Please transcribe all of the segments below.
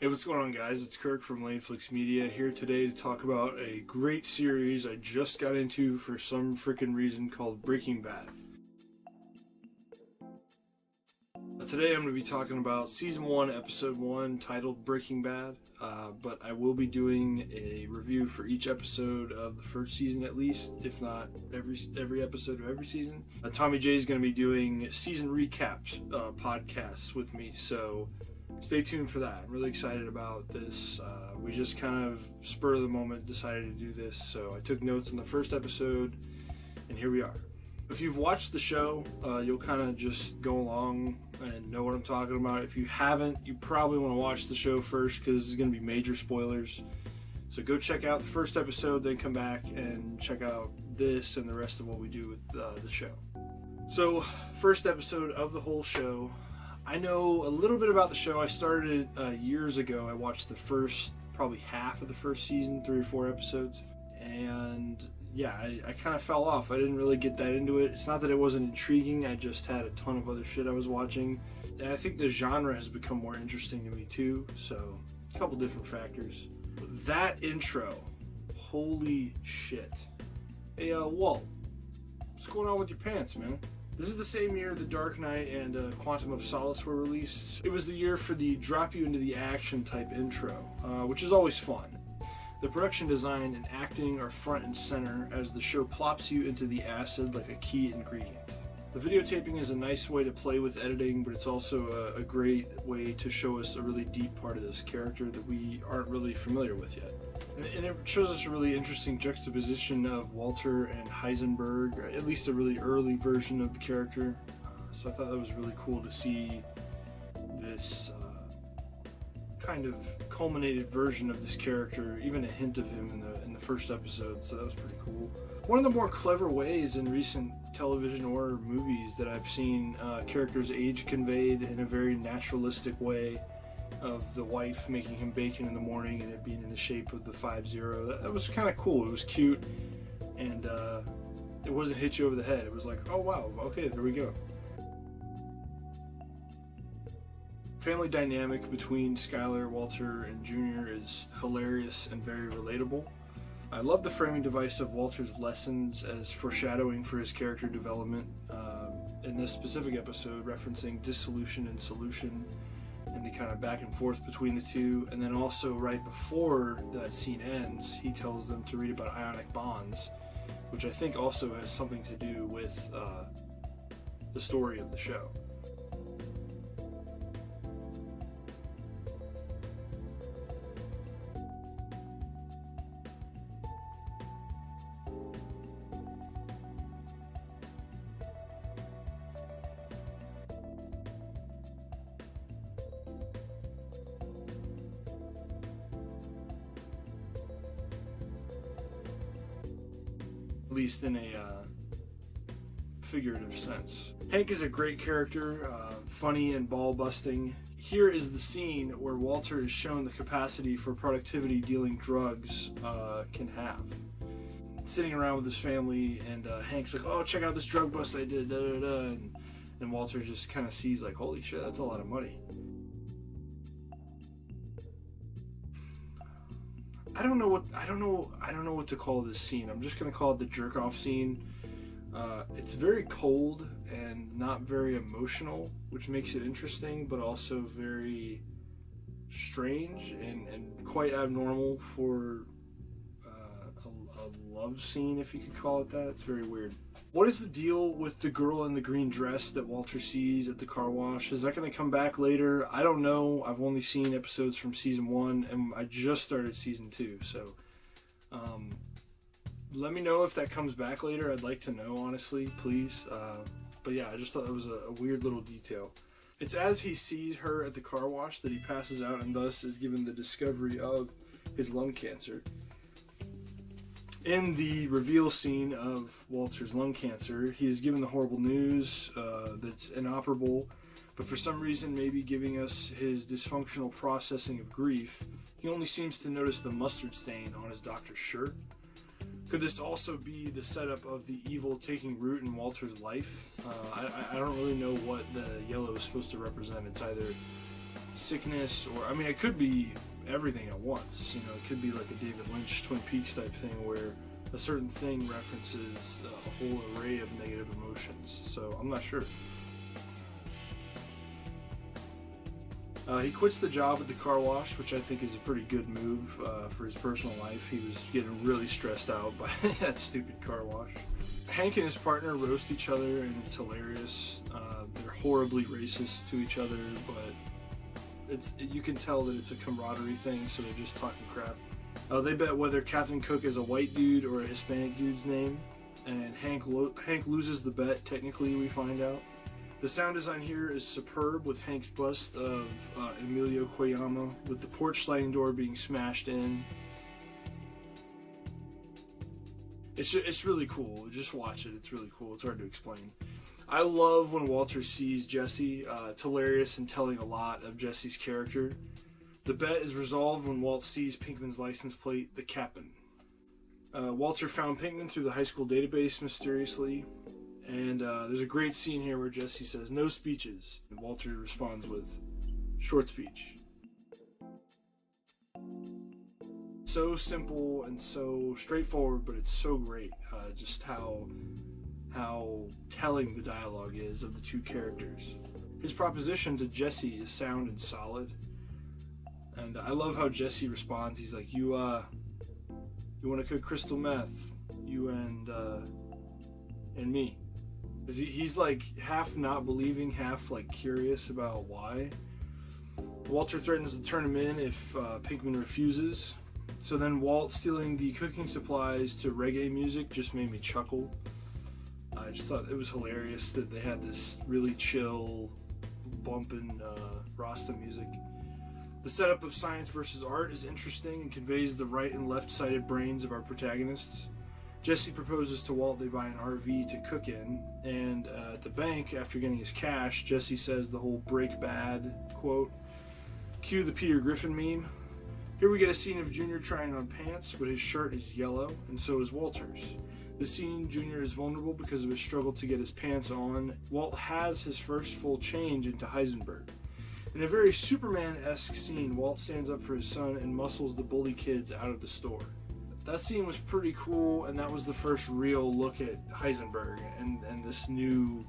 Hey, what's going on, guys? It's Kirk from LaneFlix Media here today to talk about a great series I just got into for some freaking reason called Breaking Bad. Today I'm going to be talking about Season 1, Episode 1, titled Breaking Bad, but I will be doing a review for each episode of the first season at least, if not every episode of every season. Tommy J is going to be doing season recaps podcasts with me, so stay tuned for that. I'm really excited about this. We just kind of spur of the moment decided to do this, so I took notes in the first episode, and here we are. If you've watched the show, you'll kind of just go along and know what I'm talking about. If you haven't, you probably want to watch the show first because this is going to be major spoilers. So go check out the first episode, then come back and check out this and the rest of what we do with the show. So, first episode of the whole show. I know a little bit about the show. I started it years ago. I watched the first, probably half of the first season, 3 or 4 episodes. And yeah, I kind of fell off. I didn't really get that into it. It's not that it wasn't intriguing. I just had a ton of other shit I was watching. And I think the genre has become more interesting to me too. So, a couple different factors. That intro, holy shit. Hey, Walt, what's going on with your pants, man? This is the same year The Dark Knight and Quantum of Solace were released. It was the year for the drop you into the action type intro, which is always fun. The production design and acting are front and center as the show plops you into the acid like a key ingredient. The videotaping is a nice way to play with editing, but it's also a great way to show us a really deep part of this character that we aren't really familiar with yet. And it shows us a really interesting juxtaposition of Walter and Heisenberg, or at least a really early version of the character. So I thought that was really cool to see this kind of culminated version of this character, even a hint of him in the first episode, so that was pretty cool. One of the more clever ways in recent television or movies that I've seen characters' age conveyed in a very naturalistic way, of the wife making him bacon in the morning and it being in the shape of the 5-0. That was kind of cool. It was cute, and it wasn't hit you over the head. It was like, oh wow, okay, there we go. Family dynamic between Skyler, Walter, and Junior is hilarious and very relatable. I love the framing device of Walter's lessons as foreshadowing for his character development. In this specific episode, referencing dissolution and solution, and the kind of back and forth between the two. And then also right before that scene ends, he tells them to read about ionic bonds, which I think also has something to do with the story of the show. At least in a figurative sense. Hank is a great character, funny and ball-busting. Here is the scene where Walter is shown the capacity for productivity dealing drugs can have. Sitting around with his family, and Hank's like, oh, check out this drug bust I did, and Walter just kind of sees like, holy shit, that's a lot of money. I don't know what to call this scene. I'm just gonna call it the jerk off scene. It's very cold and not very emotional, which makes it interesting, but also very strange and quite abnormal for a love scene, if you could call it that. It's very weird. What is the deal with the girl in the green dress that Walter sees at the car wash? Is that going to come back later? I don't know. I've only seen episodes from Season 1, and I just started Season 2, so let me know if that comes back later. I'd like to know, honestly, please. But yeah, I just thought that was a weird little detail. It's as he sees her at the car wash that he passes out and thus is given the discovery of his lung cancer. In the reveal scene of Walter's lung cancer, he is given the horrible news that's inoperable, but for some reason maybe giving us his dysfunctional processing of grief, he only seems to notice the mustard stain on his doctor's shirt. Could this also be the setup of the evil taking root in Walter's life? I don't really know what the yellow is supposed to represent. It's either sickness, or I mean, it could be everything at once. You know, it could be like a David Lynch Twin Peaks type thing where a certain thing references a whole array of negative emotions. So I'm not sure. He quits the job at the car wash, which I think is a pretty good move for his personal life. He was getting really stressed out by that stupid car wash. Hank and his partner roast each other, and it's hilarious. They're horribly racist to each other, but you can tell that it's a camaraderie thing, so they're just talking crap. They bet whether Captain Cook is a white dude or a Hispanic dude's name, and Hank loses the bet, technically, we find out. The sound design here is superb, with Hank's bust of Emilio Cuellar, with the porch sliding door being smashed in. It's really cool. Just watch it. It's really cool. It's hard to explain. I love when Walter sees Jesse. It's hilarious and telling a lot of Jesse's character. The bet is resolved when Walt sees Pinkman's license plate, the Cap'n. Walter found Pinkman through the high school database mysteriously. And there's a great scene here where Jesse says, "No speeches." And Walter responds with, "Short speech." So simple and so straightforward, but it's so great. Just how telling the dialogue is of the two characters. His proposition to Jesse is sound and solid. And I love how Jesse responds. He's like, you want to cook crystal meth? You and me. He's like half not believing, half like curious about why. Walter threatens to turn him in if Pinkman refuses. So then Walt stealing the cooking supplies to reggae music just made me chuckle. I just thought it was hilarious that they had this really chill, bumping Rasta music. The setup of science versus art is interesting and conveys the right and left-sided brains of our protagonists. Jesse proposes to Walt they buy an RV to cook in, and at the bank, after getting his cash, Jesse says the whole "break bad" quote. Cue the Peter Griffin meme. Here we get a scene of Junior trying on pants, but his shirt is yellow, and so is Walter's. The scene, Junior is vulnerable because of his struggle to get his pants on. Walt has his first full change into Heisenberg. In a very Superman-esque scene, Walt stands up for his son and muscles the bully kids out of the store. That scene was pretty cool, and that was the first real look at Heisenberg and this new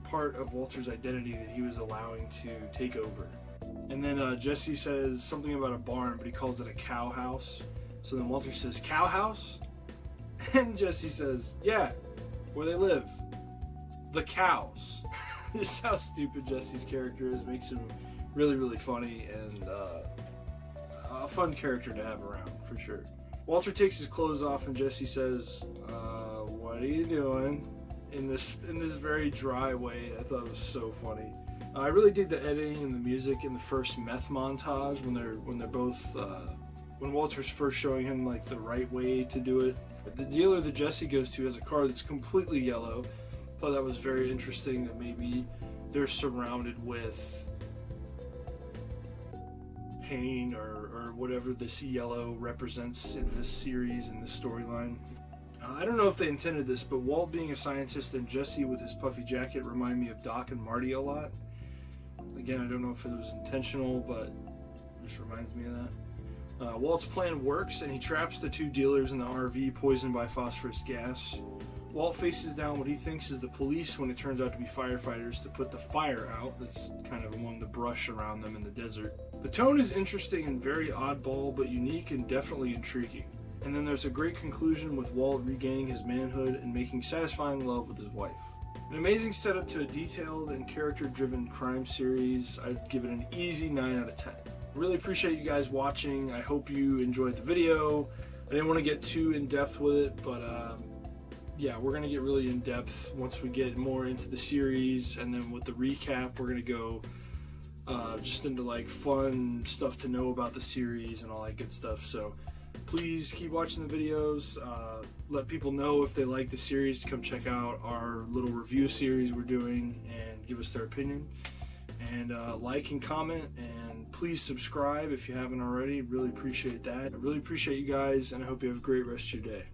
part of Walter's identity that he was allowing to take over. And then Jesse says something about a barn, but he calls it a cow house. So then Walter says, "Cow house?" And Jesse says, "Yeah, where they live. The cows." This is how stupid Jesse's character is. Makes him really, really funny and a fun character to have around, for sure. Walter takes his clothes off and Jesse says, "What are you doing?" In this very dry way. I thought it was so funny. I really dig the editing and the music in the first meth montage when they're both when Walter's first showing him like the right way to do it. The dealer that Jesse goes to has a car that's completely yellow. Thought that was very interesting that maybe they're surrounded with pain or whatever this yellow represents in this series, in this storyline. I don't know if they intended this, but Walt being a scientist and Jesse with his puffy jacket remind me of Doc and Marty a lot. Again, I don't know if it was intentional, but it just reminds me of that. Walt's plan works, and he traps the two dealers in the RV poisoned by phosphorus gas. Walt faces down what he thinks is the police when it turns out to be firefighters to put the fire out that's kind of among the brush around them in the desert. The tone is interesting and very oddball, but unique and definitely intriguing. And then there's a great conclusion with Walt regaining his manhood and making satisfying love with his wife. An amazing setup to a detailed and character-driven crime series. I'd give it an easy 9 out of 10. Really appreciate you guys watching. I hope you enjoyed the video. I didn't want to get too in-depth with it, but yeah, we're going to get really in-depth once we get more into the series, and then with the recap, we're going to go just into like fun stuff to know about the series and all that good stuff. So please keep watching the videos. Let people know if they like the series to come check out our little review series we're doing and give us their opinion. And like and comment, and please subscribe if you haven't already. Really appreciate that. I really appreciate you guys, and I hope you have a great rest of your day.